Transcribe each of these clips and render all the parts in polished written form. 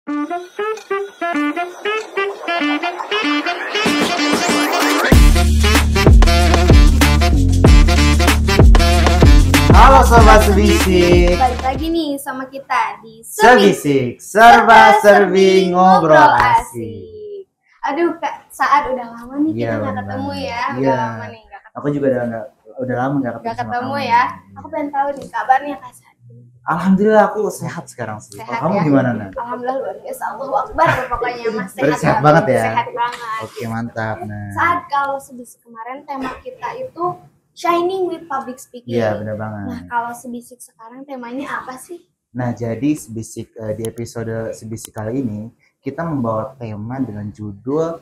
Halo Sobat Sebisik, balik lagi nih sama kita di Sebisik, serba serbi ngobrol asik. Aduh Kak, Saat udah lama nih Iya, kita nggak bener ketemu banget. ya. Iya. Udah lama nih nggak ketemu. Aku juga udah lama nggak Nggak sama ketemu kamu. ya. Aku pengen tahu nih kabarnya Kak Saat. Alhamdulillah aku sehat sekarang sih. Sehat Kalau kamu ya? gimana Nak? Alhamdulillah luar biasa. Allahu Akbar pokoknya Mas. Berarti sehat banget ya? Sehat banget. Oke mantap. Nah, Saat kalau sebisik kemarin tema kita itu Shining with Public Speaking. iya benar banget. Nah kalau sebisik sekarang temanya apa sih? Nah jadi Sebisik di episode Sebisik kali ini kita membawa tema dengan judul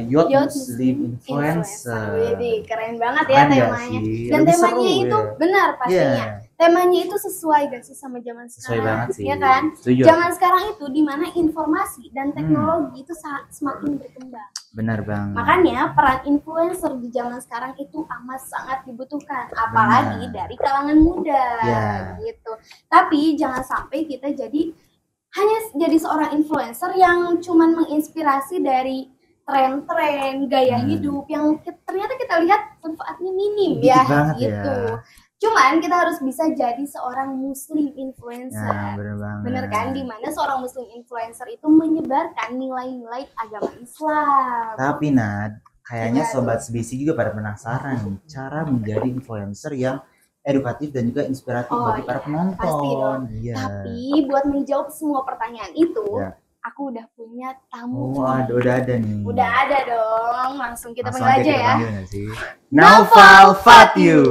Youth Muslim Influencer. Jadi keren banget ya Keren nggak temanya. sih? Dan Lebih temanya seru, itu ya. benar pastinya. Iya. Temanya itu sesuai gak sih sama zaman Sesuai sekarang? banget sih. Ya kan? Setuju. Zaman sekarang itu dimana informasi dan teknologi itu semakin berkembang. Benar banget. Makanya peran influencer di zaman sekarang itu amat sangat dibutuhkan, apalagi dari kalangan muda, Ya. gitu. Tapi jangan sampai kita hanya jadi seorang influencer yang cuman menginspirasi dari tren-tren gaya hidup yang ternyata kita lihat manfaatnya minim Dikit ya, banget gitu. ya. Cuman kita harus bisa jadi seorang muslim influencer. Ya, bener banget. Bener kan, dimana seorang muslim influencer itu menyebarkan nilai-nilai agama Islam. Tapi Nad, kayaknya Iya, Sobat Sebisik juga pada penasaran nih cara menjadi influencer yang edukatif dan juga inspiratif Oh, bagi para iya, penonton. pasti dong. Iya. Tapi buat menjawab semua pertanyaan itu, Ya. aku udah punya tamu. Oh, udah ada nih. Udah ada dong, langsung kita Langsung panggil aja kita ya. panggil nggak sih? Naufal Fatyu.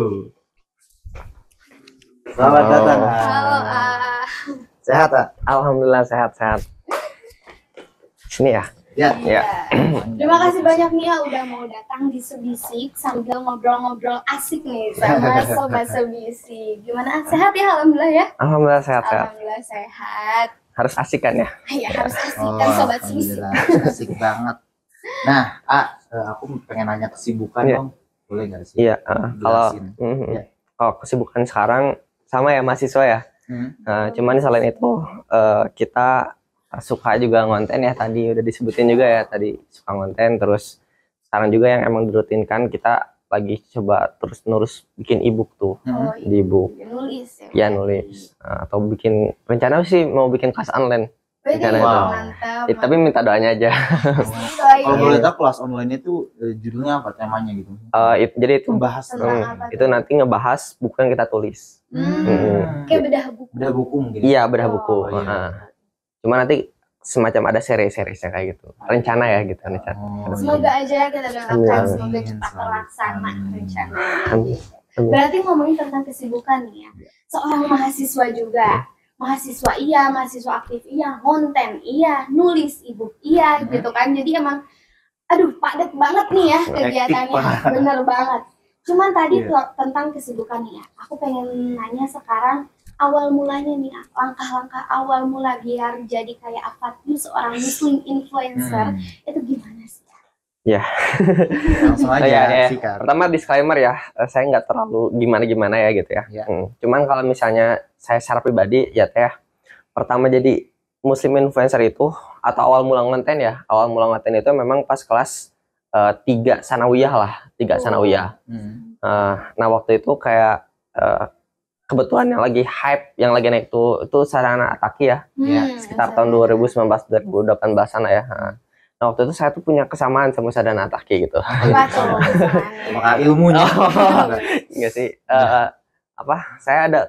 Selamat datang. Halo, Sehat, Tak? Alhamdulillah sehat-sehat. Sini ya. Ya. Ya. Terima kasih banyak nih ya udah mau datang di Sebisik sambil ngobrol-ngobrol asik nih sama Sobat Sebisik. Gimana? Sehat ya? Alhamdulillah ya? Alhamdulillah sehat-sehat. Alhamdulillah sehat. Harus asik kan ya? Ya harus asik Oh, kan Sobat Sebisik. alhamdulillah. Asik banget. Nah, aku pengen nanya kesibukan Iya. dong. Boleh nggak sih? Iya. Kalau Jelasin. Ya. kalau kesibukan sekarang sama ya mahasiswa ya. Cuman selain itu kita suka juga ngonten ya, tadi udah disebutin juga ya, tadi suka ngonten. Terus sekarang juga yang emang dirutinkan, kita lagi coba terus bikin ebook tuh. Oh, Di ebook nulis ya. ya, nulis. Atau bikin rencana sih mau bikin kelas online. Wih, Rencana itu. mantap. Ya, tapi minta doanya aja. Kalau boleh tahu kelas online itu judulnya apa, temanya gitu? Jadi itu Membahas Tentang apa itu nanti ngebahas buku yang kita tulis. Kayak bedah buku. Udah buku mungkin. Iya, bedah buku. Oh, iya. Cuma nanti semacam ada seri-serinya kayak gitu. Rencana ya gitu, rencana. Oh, Semoga aja kita doakan, Amin. semoga cepat terlaksana rencana. Amin. Berarti ngomongin tentang kesibukan nih ya, seorang mahasiswa juga, mahasiswa iya, mahasiswa aktif iya, konten iya, nulis ebook iya, gitu kan. Jadi emang, aduh padat banget nih ya kegiatannya, bener banget. Cuman tadi tentang kesibukan nih ya, aku pengen nanya sekarang awal mulanya nih, langkah-langkah awal mula biar jadi kayak Fatyu seorang muslim influencer itu gimana sih? Langsung aja Ya. sikat. Pertama disclaimer ya, saya nggak terlalu gimana-gimana ya gitu ya. Ya. Cuman kalau misalnya saya secara pribadi ya teh, pertama jadi muslim influencer itu atau awal mula ngonten ya, awal mula ngonten itu memang pas kelas 3 sanawiyah lah, 3 sanawiyah. Nah waktu itu kayak kebetulan yang lagi hype, yang lagi naik itu Sarana Ataki ya, sekitar tahun 2019-2018an lah ya. Nah waktu itu saya tuh punya kesamaan sama Sarana Ataki gitu. Apa tuh? Apakah ilmunya? Enggak sih, saya ada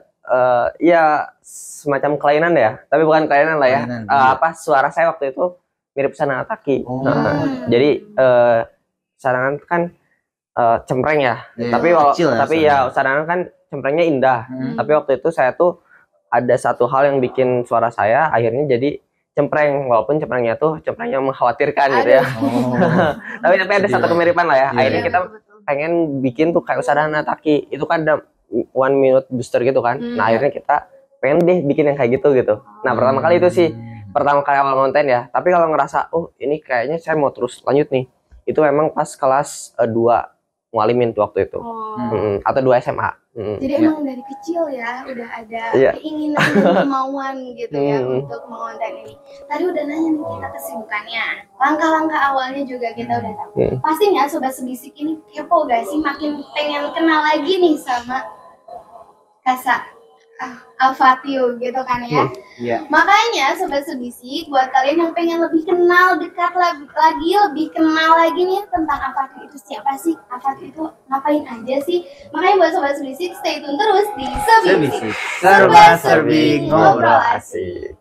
ya semacam kelainan ya, tapi bukan kelainan lah ya. Kelainan, iya. Suara saya waktu itu mirip Sarana Ataki. Oh. Jadi Sarana kan cempreng ya, Iya, tapi kecil ya tapi ya Sarana kan cemprengnya indah. Tapi waktu itu saya tuh ada satu hal yang bikin suara saya akhirnya jadi cempreng, walaupun cemprengnya tuh cempreng yang mengkhawatirkan gitu ya. Tapi ada satu kemiripan lah ya. Akhirnya kita pengen bikin tuh kayak Sarana Ataki. Itu kan ada 1 minute booster gitu kan. Nah akhirnya kita pengen deh bikin yang kayak gitu. Nah pertama kali itu sih, pertama kali awal konten ya. Tapi kalau ngerasa, oh ini kayaknya saya mau terus lanjut nih, itu memang pas kelas 2 Mualimin tuh waktu itu. Atau 2 SMA. Jadi emang dari kecil ya udah ada keinginan dan kemauan gitu ya untuk mengonten ini. Tadi udah nanya nih kita kesibukannya, langkah-langkah awalnya juga kita udah tahu. Pastinya Sobat Sebisik ini kepo gak sih, makin pengen kenal lagi nih sama Kasa Al-Fatih gitu kan ya. Makanya Sobat Sebisik, buat kalian yang pengen lebih kenal dekat lagi, lebih kenal lagi nih tentang Al-Fatih itu siapa sih, Al-Fatih itu ngapain aja sih. Makanya buat Sobat Sebisik stay tune terus di Sebisik, serba-serbi ngobrol asik.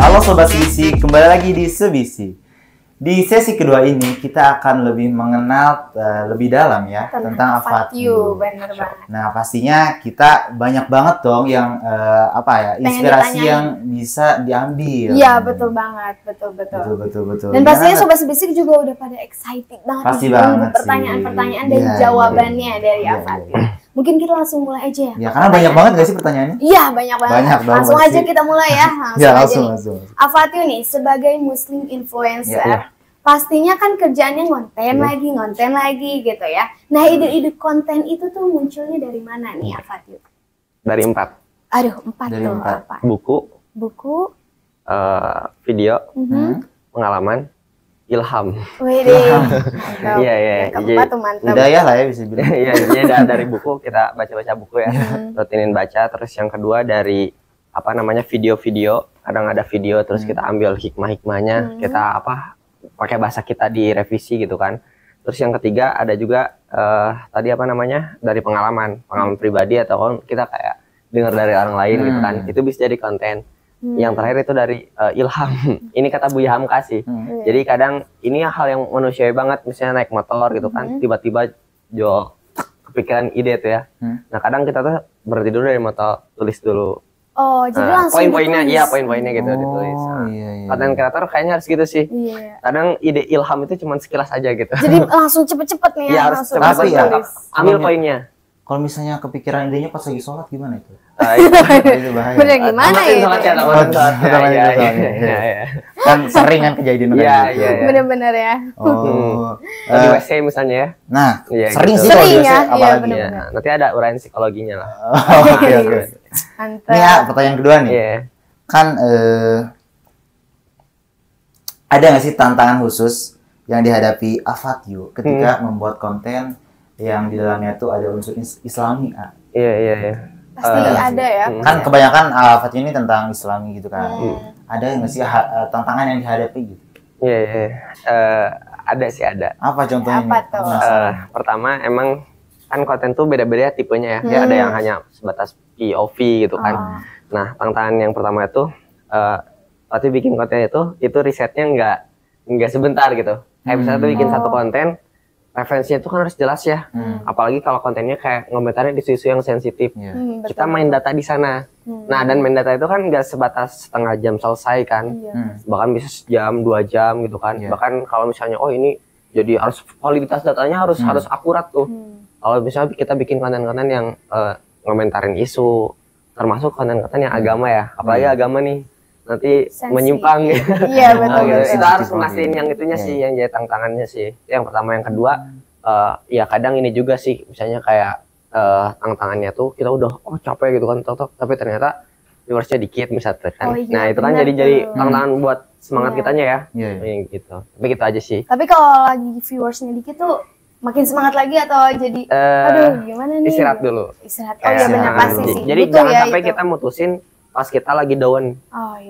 Halo Sobat Sebisi, kembali lagi di Sebisi. Di sesi kedua ini kita akan lebih mengenal lebih dalam ya tentang Al-Fatih. Bener banget. Nah pastinya kita banyak banget dong yang inspirasi yang bisa diambil. Iya betul banget, betul. Dan pastinya Sobat Sebisik juga udah pada excited banget. Pasti banget pertanyaan-pertanyaan dan jawabannya dari Al-Fatih. Mungkin kita langsung mulai aja ya. Ya karena banyak banget gak sih pertanyaannya? Iya banyak banget. Langsung aja kita mulai ya. Langsung. Al-Fatih nih sebagai Muslim influencer, pastinya kan kerjaannya ngonten lagi gitu ya. Nah ide-ide konten itu tuh munculnya dari mana nih Al-Fatih? Dari 4. Aduh 4 tuh apa? Buku, video, pengalaman, ilham. Iya. Udah ya lah ya bisa bilang. Iya, dari buku kita baca buku ya. Rutinin baca. Terus yang kedua dari video-video. Kadang ada video terus kita ambil hikmah-hikmahnya, kita pakai bahasa kita direvisi gitu kan. Terus yang ketiga ada juga dari pengalaman pribadi atau kita kayak dengar dari orang lain gitu kan. Itu bisa jadi konten. Yang terakhir itu dari ilham. Ini kata Buya Hamka sih. Jadi kadang ini hal yang manusiawi banget, misalnya naik motor gitu kan, tiba-tiba kepikiran ide tuh ya. Nah kadang kita tuh berhenti dulu dari motor, tulis dulu. Oh, jadi langsung poin-poinnya gitu ditulis. Konten kreator kayaknya harus gitu sih. Kadang ide ilham itu cuma sekilas aja gitu. Jadi langsung cepet-cepet nih ya. Harus cepet ambil poinnya. Kalau misalnya kepikiran idenya pas lagi sholat gimana itu? Itu bahaya. Bener gimana ya? Kan sering kan kejadian kayak gitu. Bener-bener ya. Di WC misalnya ya. Nah, sering sih kalau di WC ya. apalagi. Nanti ada uraian psikologinya lah. Oke. Ini ya pertanyaan kedua nih. Kan ada nggak sih tantangan khusus yang dihadapi Al-Fatih ketika membuat konten yang di dalamnya tuh ada unsur Islami? Iya. Pasti ada ya. Kan kebanyakan Al-Fatih ini tentang Islami gitu kan. Ada nggak sih tantangan yang dihadapi gitu? Iya. Ada. Apa contohnya? Apa tuh? Pertama emang kan konten tuh beda-beda tipenya ya. Ada yang hanya sebatas POV gitu kan. Nah tantangan yang pertama itu waktu bikin konten itu risetnya nggak sebentar gitu. Kayak misalnya tuh bikin satu konten, referensinya itu kan harus jelas ya. Apalagi kalau kontennya kayak ngomentarin isu-isu yang sensitif. Kita main data di sana. Nah dan main data itu kan nggak sebatas setengah jam selesai kan. Bahkan bisa sejam, 2 jam gitu kan. Bahkan kalau misalnya ini jadi harus validitas datanya harus akurat tuh. Kalau misalnya kita bikin konten-konten yang ngomentarin isu, termasuk konten-konten yang agama ya. Apalagi agama nih nanti menyimpang gitu. Iya betul. Kita harus mastiin yang itunya sih, yang jadi tantangannya sih. Yang pertama, yang kedua, ya kadang ini juga sih, misalnya kayak tantangannya tuh kita udah capek gitu kan, tapi ternyata viewersnya dikit misalnya kan. Nah itu kan jadi tantangan buat semangat kitanya ya. Gitu. Tapi gitu aja sih. Tapi kalau lagi viewersnya dikit tuh makin semangat lagi atau jadi aduh gimana nih? Istirahat dulu. Iya benar pasti sih. Jadi jangan sampai kita mutusin pas kita lagi down.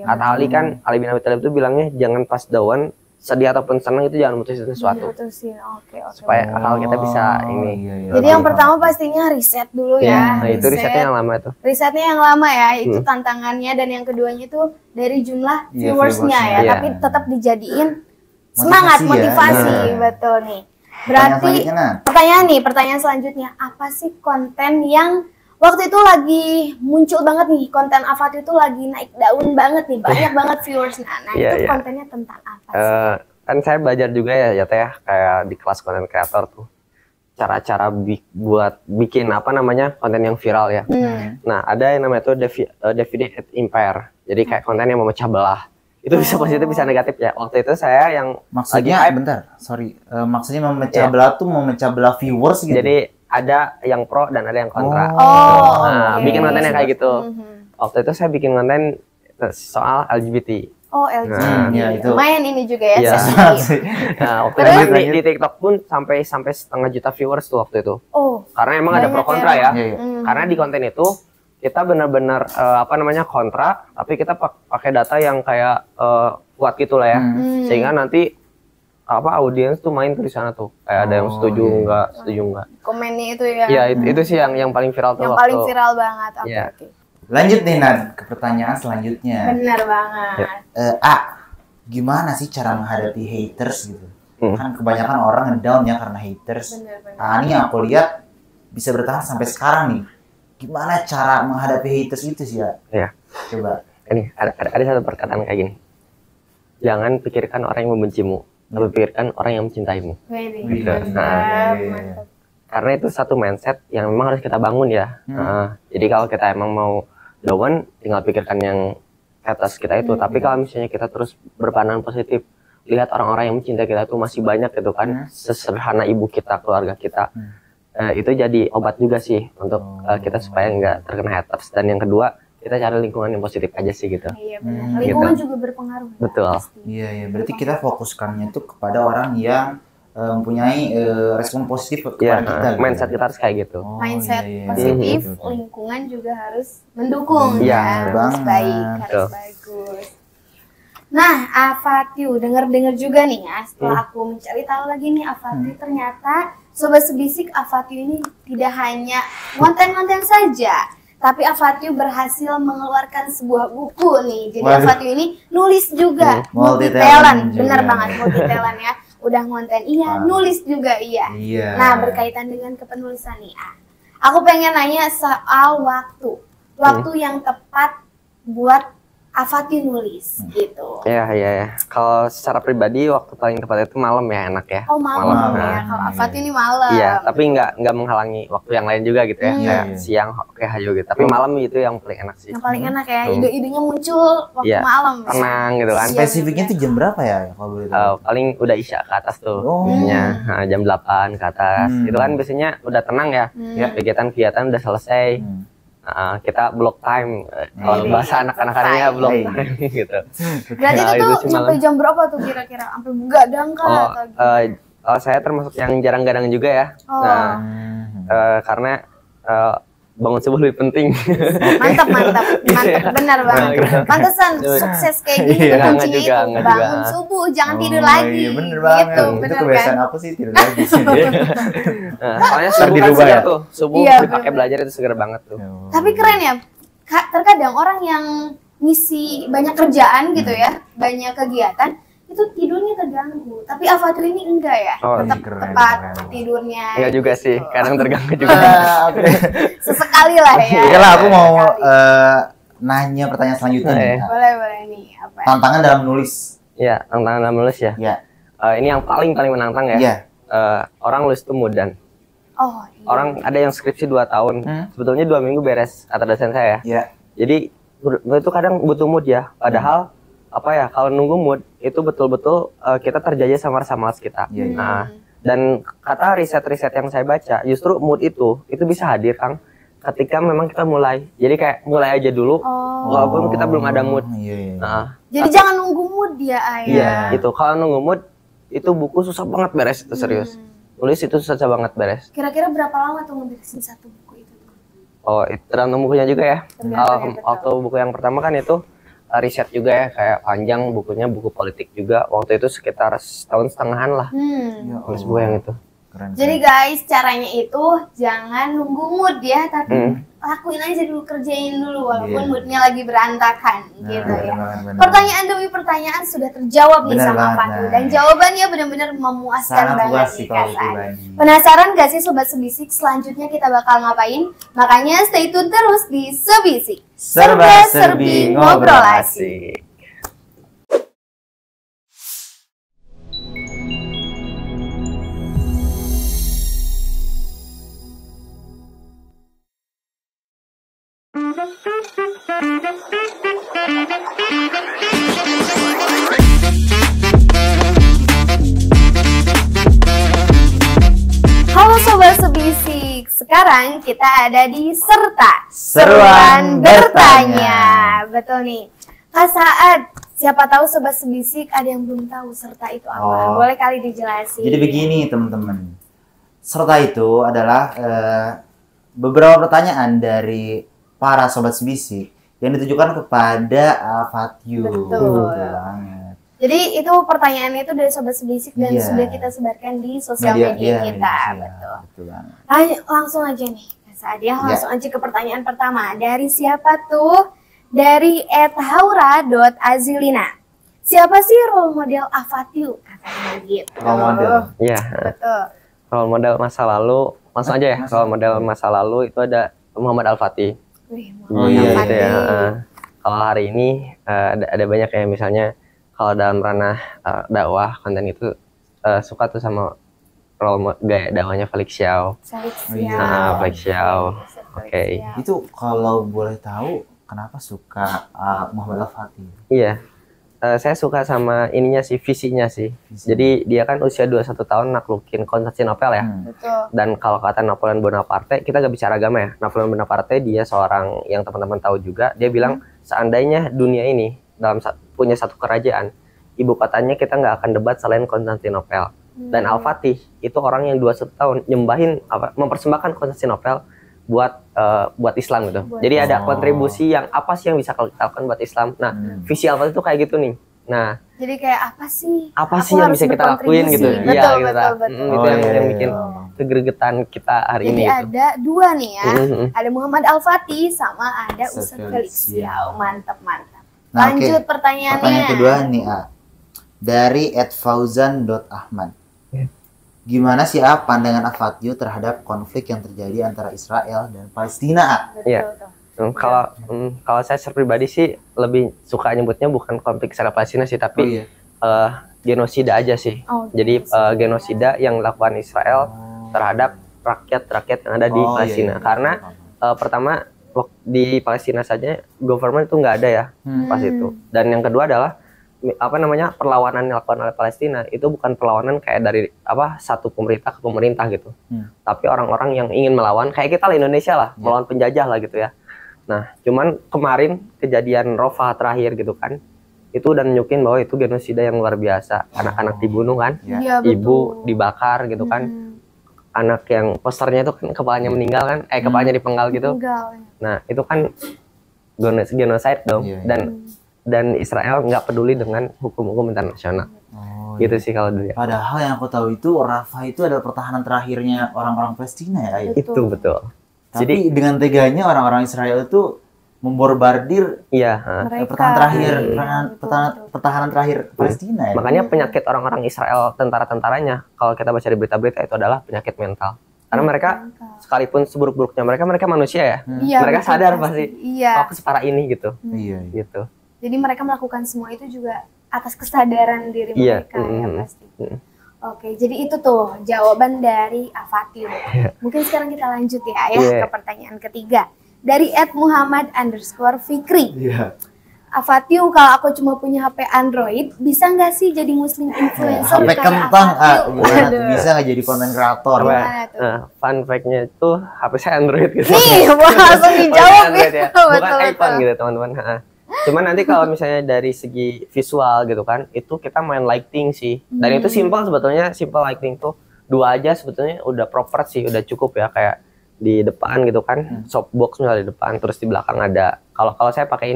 Kata Ali kan, Ali bin Abi Thalib itu bilangnya jangan pas down, sedih ataupun senang itu jangan mutusin sesuatu. Oke. Supaya akal kita bisa ini. Jadi yang pertama pastinya riset dulu ya. Nah itu risetnya yang lama itu. Risetnya yang lama ya, itu tantangannya. Dan yang keduanya itu dari jumlah viewersnya ya, tapi tetap dijadiin semangat, motivasi. Betul nih. Berarti pertanyaan selanjutnya, apa sih konten yang waktu itu lagi muncul banget nih, konten Al-Fatih itu lagi naik daun banget nih, banyak banget viewersnya. Nah itu kontennya tentang apa sih? kan saya belajar juga ya Teh, kayak di kelas content creator tuh cara-cara buat bikin apa namanya konten yang viral ya. Nah ada yang namanya tuh divided empire, jadi kayak konten yang memecah belah. Itu bisa positif bisa negatif ya. Waktu itu saya yang maksudnya bentar, sorry, maksudnya memecah belah tuh memecah belah viewers gitu. Jadi ada yang pro dan ada yang kontra. Oh, bikin konten yang kayak gitu. Waktu itu saya bikin konten soal LGBT. Oh, LGBT. ya, itu. Lumayan ini juga ya. Iya. Nah, waktu itu di TikTok pun sampai setengah juta viewers tuh waktu itu. Oh. Karena emang ada pro kontra ya. Iya. Karena di konten itu kita benar-benar apa namanya kontra, tapi kita pakai data yang kayak kuat gitu lah ya. Sehingga nanti apa audiens tuh main tuh di sana tuh. Kayak ada yang setuju enggak. Komennya itu ya. Iya, itu sih yang paling viral tuh. Yang paling viral banget. Oke. Lanjut nih Nad, ke pertanyaan selanjutnya. Benar banget. Gimana sih cara menghadapi haters gitu? Kan kebanyakan orang ngedown ya karena haters. Ini yang aku lihat bisa bertahan sampai sekarang nih. Gimana cara menghadapi haters itu sih ya? Iya. Coba. Ini ada satu perkataan kayak gini. Jangan pikirkan orang yang membencimu, tapi pikirkan orang yang mencintaimu. Karena itu satu mindset yang memang harus kita bangun ya. Jadi kalau kita emang mau down, tinggal pikirkan yang atas kita itu. Tapi kalau misalnya kita terus berpandangan positif, lihat orang-orang yang mencintai kita itu masih banyak gitu kan, sesederhana ibu kita, keluarga kita, itu jadi obat juga sih untuk kita supaya nggak terkena haters. Dan yang kedua, kita cari lingkungan yang positif aja sih gitu. Iya benar. Lingkungan juga berpengaruh. Betul. Iya, berarti kita fokuskannya tuh kepada orang yang mempunyai respon positif kepada kita. Mindset kita harus kayak gitu. Mindset positif, lingkungan juga harus mendukung. Iya, harus baik, harus bagus. Nah, Afatiu, dengar-dengar juga nih ya, setelah aku mencari tahu lagi nih Afatiu, ternyata Sobat Sebisik Afatiu ini tidak hanya konten-konten saja, tapi Afatiu berhasil mengeluarkan sebuah buku nih. Jadi Afatiu ini nulis juga, multi talent, benar banget multi talent ya. Udah konten iya, nulis juga iya. Nah, berkaitan dengan kepenulisan nih, aku pengen nanya soal waktu yang tepat buat Afatiu nulis gitu. Iya. Kalau secara pribadi waktu paling tepat itu malam ya, enak ya. Oh malam ya, kalau Afatiu ini malam. Iya, tapi nggak menghalangi waktu yang lain juga gitu ya. Kayak siang, oke hayo gitu. Tapi malam itu yang paling enak sih. Yang paling enak ya, ide-idenya muncul waktu malam. Tenang gitu kan. Spesifiknya tuh jam berapa ya kalau boleh tahu? Paling udah isya ke atas tuh. Biasanya jam 8 ke atas. Itu kan biasanya udah tenang ya. Kegiatan-kegiatan udah selesai. Kita block time, kalau bahasa anak-anakannya block time gitu. Berarti itu tuh sampai jam berapa tuh kira-kira? Sampai begadang kah atau gimana? Saya termasuk yang jarang gadang juga ya. Karena bangun subuh lebih penting. Mantap, benar banget. Pantesan sukses kayak gini kuncinya itu bangun subuh, jangan tidur lagi. Bener banget. Gitu, itu kebiasaan aku sih tidur lagi sih. Soalnya subuh kan segar tuh, subuh dipakai belajar itu segar banget tuh. Tapi keren ya, terkadang orang yang ngisi banyak kerjaan gitu ya, banyak kegiatan, itu tidurnya terganggu. Tapi Afatiu ini enggak ya, tepat tidurnya. Enggak juga sih, kadang terganggu juga. Sesekali lah ya. Oke lah, aku mau nanya pertanyaan selanjutnya. Boleh nih. Apa? Tantangan dalam menulis. Iya, tantangan dalam menulis ya. Iya. Ini yang paling menantang ya. Iya. Orang nulis itu mudah. Orang ada yang skripsi 2 tahun, sebetulnya 2 minggu beres kata dosen saya. Iya. Jadi itu kadang butuh mood ya. Padahal kalau nunggu mood itu betul-betul kita terjajah sama rasa malas kita. Dan kata riset-riset yang saya baca, justru mood itu bisa hadir Kang ketika memang kita mulai. Jadi kayak mulai aja dulu, walaupun kita belum ada mood. Jadi jangan nunggu mood ya, Ayah. Iya, gitu. Kalau nunggu mood itu buku susah banget beres itu serius. Tulis itu susah banget beres. Kira-kira berapa lama tuh ngeberesin satu buku itu? Oh, itu tergantung bukunya juga ya. Kalau waktu buku yang pertama kan itu riset juga ya, kayak panjang bukunya, buku politik juga. Waktu itu sekitar 1,5 tahun lah. Tulis buku yang itu. Keren. Jadi guys, caranya itu jangan nunggu mood ya, tapi lakuin aja dulu, kerjain dulu walaupun moodnya lagi berantakan gitu ya. Pertanyaan demi pertanyaan sudah terjawab nih sama Afatiu dan jawabannya benar-benar memuaskan banget nih Kak. Penasaran gak sih Sobat Sebisik selanjutnya kita bakal ngapain? Makanya stay tune terus di Sebisik. Serba serbi ngobrol asik. Halo Sobat Sebisik, sekarang kita ada di Serta Seruan Bertanya. Betul nih Kak Saad, siapa tahu Sobat Sebisik ada yang belum tahu Serta itu apa. Boleh kali dijelasin. Jadi begini teman-teman, Serta itu adalah beberapa pertanyaan dari para Sobat Sebisik yang ditujukan kepada Fatyu. Betul. banget. Jadi itu pertanyaannya itu dari Sobat Sebisik dan sudah kita sebarkan di sosial media kita. Betul. Betul banget. Langsung aja nih Kak Saad ya, langsung aja ke pertanyaan pertama. Dari siapa tuh? Dari @haura.azilina. Siapa sih role model Afatyu? Katanya gitu. Role model. Iya. Betul. Role model masa lalu, langsung aja ya. Role model masa lalu itu ada Muhammad Al-Fatih. Wih, Oh iya, Gitu ya. Kalau hari ini ada banyak ya, misalnya kalau dalam ranah dakwah konten itu suka tuh sama gaya dakwahnya Felix Xiao. Felix Xiao. Oke. Itu kalau boleh tahu kenapa suka Muhammad Al-Fatih? Iya. Saya suka sama ininya sih, visinya sih. Jadi dia kan usia 21 tahun naklukin Konstantinopel ya. Betul. Dan kalau kata Napoleon Bonaparte, kita gak bicara agama ya. Napoleon Bonaparte dia seorang yang teman-teman tahu juga. Dia bilang seandainya dunia ini punya satu kerajaan, ibu kotanya kita nggak akan debat selain Konstantinopel. Dan Al-Fatih itu orang yang 21 tahun mempersembahkan Konstantinopel buat Islam gitu. Jadi ada kontribusi yang apa sih yang bisa kita lakukan buat Islam. Nah, visi Al-Fatih itu kayak gitu nih. Nah, jadi kayak apa sih yang bisa kita lakuin gitu. Betul, Iya, betul. Itu yang bikin kegergetan kita hari jadi ini. Jadi ada dua nih ya. Ada Muhammad Al-Fatih sama ada Ustaz Felix Xiao. Mantap. Nah, Lanjut pertanyaannya. Pertanyaan kedua nih, dari @fauzan.ahmad. Gimana sih pandangan Afatyu terhadap konflik yang terjadi antara Israel dan Palestina? Iya. Kalau saya secara pribadi sih lebih suka nyebutnya bukan konflik Israel Palestina sih, tapi genosida aja sih. Jadi genosida yang dilakukan Israel terhadap rakyat yang ada di Palestina. Karena pertama di Palestina saja government itu nggak ada ya pas itu. Dan yang kedua adalah perlawanan yang dilakukan oleh Palestina itu bukan perlawanan kayak dari satu pemerintah ke pemerintah gitu. Tapi orang-orang yang ingin melawan kayak kita lah, Indonesia lah, melawan penjajah lah gitu ya. Nah, cuman kemarin kejadian Rafah terakhir gitu kan, itu udah nunjukin bahwa itu genosida yang luar biasa. Anak-anak dibunuh kan, ibu dibakar gitu kan, anak yang posternya itu kan kepalanya meninggal kan, kepalanya dipenggal gitu. Nah, itu kan genocide dong. Dan Israel nggak peduli dengan hukum-hukum internasional. Gitu sih kalau dulu ya. Padahal yang aku tahu itu Rafah itu adalah pertahanan terakhirnya orang-orang Palestina ya. Itu betul. Tapi Jadi dengan teganya orang-orang Israel itu memborbardir pertahanan terakhir Palestina ya. Makanya penyakit orang-orang Israel, tentara-tentaranya, kalau kita baca di berita-berita itu adalah penyakit mental. Karena mereka sekalipun seburuk-buruknya mereka manusia ya. Mereka sadar pasti aku separah ini gitu. Gitu. Jadi mereka melakukan semua itu juga atas kesadaran diri mereka ya pasti. Oke, jadi itu tuh jawaban dari Afatyu. Mungkin sekarang kita lanjut ya ke pertanyaan ketiga. Dari @muhammad_fikri. Afatyu, kalau aku cuma punya HP Android, bisa nggak sih jadi muslim influencer? HP kentang, bisa nggak jadi konten kreator? Fun fact-nya itu HP saya Android gitu. Nih, langsung dijawab ya. Bukan iPhone gitu teman-teman. Cuman nanti kalau misalnya dari segi visual gitu kan, itu kita main lighting sih. Dan itu simpel sebetulnya, simple lighting tuh 2 aja sebetulnya udah proper sih, udah cukup ya, kayak di depan gitu kan, softbox misalnya di depan, terus di belakang ada. Kalau saya pakai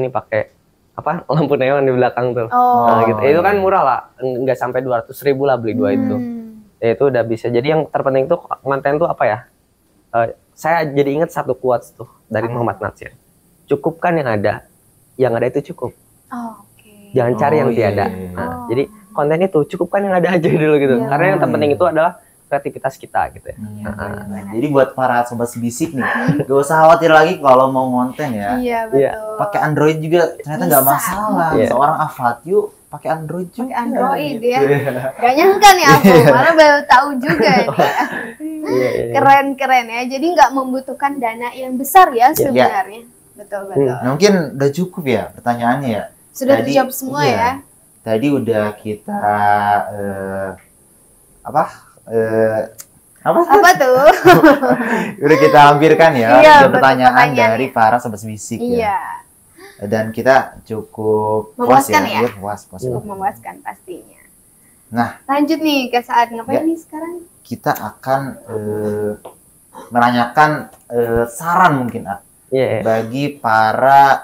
lampu neon di belakang tuh. Gitu. Itu kan murah lah, nggak sampai 200.000 lah beli 2 itu. Ya, itu udah bisa. Jadi yang terpenting tuh konten tuh apa ya? Saya jadi ingat satu quotes tuh dari Muhammad Natsir. Cukupkan yang ada itu cukup. Jangan cari yang tiada. Nah, jadi konten itu cukupkan yang ada aja dulu gitu. Karena yang terpenting itu adalah kreativitas kita gitu ya. Jadi buat para sobat Sebisik nih, gak usah khawatir lagi kalau mau konten ya. Iya, betul. Pakai Android juga ternyata nggak masalah. Seorang Afatyu pakai Android juga. Pakai Android ya. Gak nyangka nih aku, malah baru tahu juga Keren-keren ya. Jadi nggak membutuhkan dana yang besar ya sebenarnya. betul. Nah, mungkin udah cukup ya pertanyaannya ya. Sudah terjawab semua ya. Tadi udah kita apa tuh? Udah kita hampirkan ya, pertanyaan dari para sobat sebisik ya. Dan kita cukup puas ya. Cukup memuaskan pastinya. Nah, lanjut nih ke saat ngapain nih sekarang? Kita akan menanyakan saran mungkin bagi para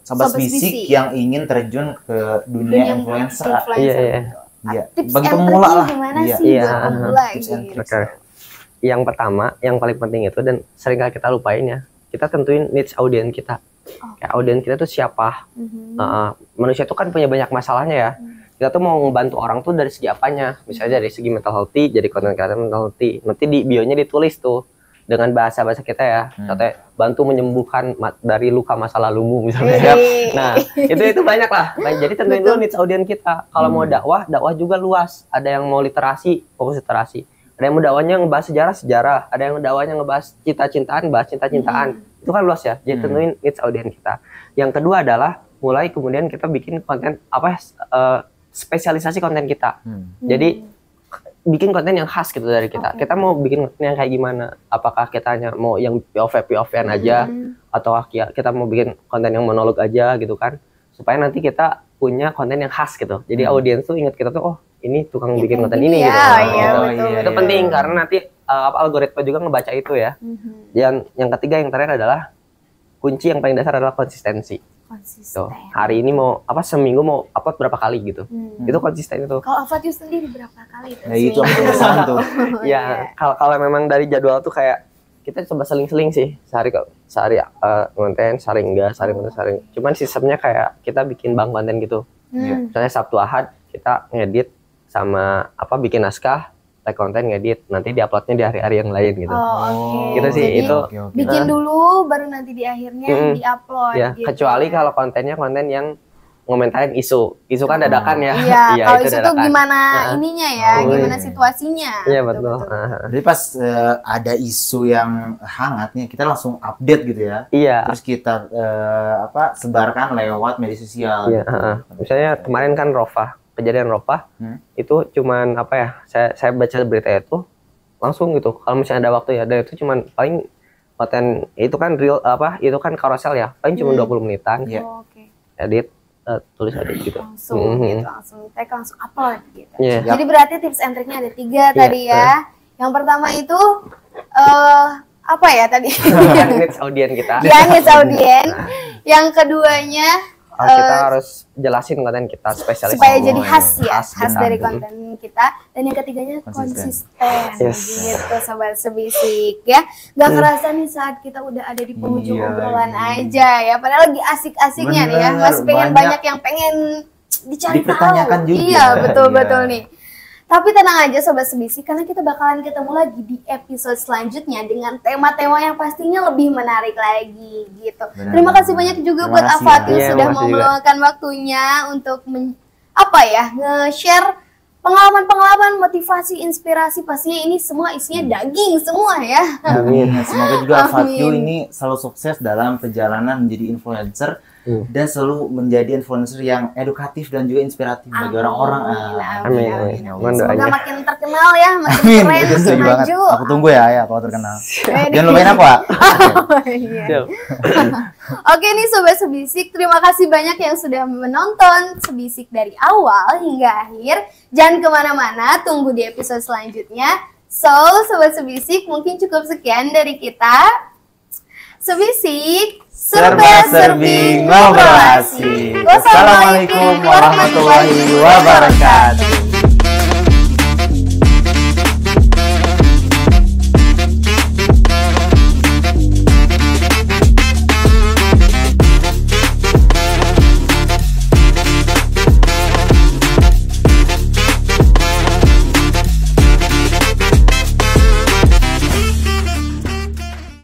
sobat bisik yang ingin terjun ke dunia influencer. Bagi pemula lah. Yang pertama, yang paling penting itu dan sering kali kita lupain ya, kita tentuin niche audiens kita. Kayak audiens kita tuh siapa? Manusia tuh kan punya banyak masalahnya ya. Kita tuh mau ngebantu orang tuh dari segi apanya? Misalnya dari segi mental healthy, jadi content creator mental healthy. Nanti di bio-nya ditulis tuh dengan bahasa kita ya. Contohnya bantu menyembuhkan dari luka masa lalumu misalnya ya. Nah, itu banyak lah. Jadi tentuin dulu niche audiens kita. Kalau mau dakwah juga luas. Ada yang mau literasi, fokus literasi. Ada yang mau dakwahnya ngebahas sejarah. Ada yang dakwahnya ngebahas cinta-cintaan, bahas cinta-cintaan. Itu kan luas ya. Jadi tentuin niche audiens kita. Yang kedua adalah mulai kemudian kita bikin konten spesialisasi konten kita. Jadi bikin konten yang khas gitu dari kita. Kita mau bikin konten yang kayak gimana? Apakah kita hanya mau yang POV-an aja atau kita mau bikin konten yang monolog aja gitu kan? Supaya nanti kita punya konten yang khas gitu. Jadi audiens tuh ingat kita tuh, oh ini tukang bikin konten ini gitu. Itu penting karena nanti algoritma juga ngebaca itu ya. Dan yang ketiga yang terakhir adalah kunci yang paling dasar adalah konsistensi. Tuh, hari ini mau seminggu mau upload berapa kali gitu. Itu konsisten itu. Kalau Afatyu sendiri berapa kali tuh? Ya itu kebiasaan tuh. Ya, kalau memang dari jadwal tuh kayak kita coba seling-seling sih. Sehari konten, sehari enggak, sehari konten, sehari. Cuman sistemnya kayak kita bikin bank konten gitu. Misalnya Sabtu Ahad kita ngedit sama bikin naskah, tag konten, ngedit, nanti diuploadnya di hari-hari yang lain gitu. Gitu sih. Jadi, itu bikin dulu baru nanti di akhirnya diupload ya, gitu. kecuali kalau kontennya konten yang ngomentarin isu kan dadakan ya. Iya, kalau isu tuh gimana ininya ya, gimana situasinya. Iya betul. Jadi pas ada isu yang hangat nih, kita langsung update gitu ya. Iya. Terus kita sebarkan lewat media sosial. Iya. Misalnya kemarin kan kejadian Rofah itu cuman saya baca berita itu langsung gitu. Kalau misalnya ada waktu ya, dan itu cuman paling konten itu kan real itu kan carousel ya, paling cuma 20 menitan. Edit tulis edit gitu. Langsung tag, langsung upload gitu. Jadi berarti tips and triknya ada 3 tadi ya. Yang pertama itu apa ya tadi? Niche audiens kita. Niche audiens. Yang keduanya kita harus jelasin konten kita spesialis supaya jadi khas dari konten kita. Dan yang ketiganya konsisten gitu sobat sebisik ya. Gak kerasa nih saat kita udah ada di penghujung obrolan aja ya, padahal lagi asik-asiknya nih ya, masih banyak yang pengen dicari tahu. Iya betul nih. Tapi tenang aja sobat sebisik, karena kita bakalan ketemu lagi di episode selanjutnya dengan tema-tema yang pastinya lebih menarik lagi gitu. Terima kasih banyak juga buat Afatyu sudah mau meluangkan waktunya untuk nge-share pengalaman-pengalaman, motivasi, inspirasi. Pastinya ini semua isinya daging semua ya. Amin. Semoga juga Afatyu ini selalu sukses dalam perjalanan menjadi influencer. Dan selalu menjadi influencer yang edukatif dan juga inspiratif bagi orang-orang. Amin. Semoga makin terkenal ya, makin keren, maju. Aku tunggu ya kalau terkenal. Jangan lupain aku, Pak. Oke nih sobat sebisik, terima kasih banyak yang sudah menonton sebisik dari awal hingga akhir. Jangan kemana-mana, tunggu di episode selanjutnya. So, sobat sebisik, mungkin cukup sekian dari kita. Sebisik, serba-serbi ngobrol asik. Wassalamualaikum warahmatullahi wabarakatuh.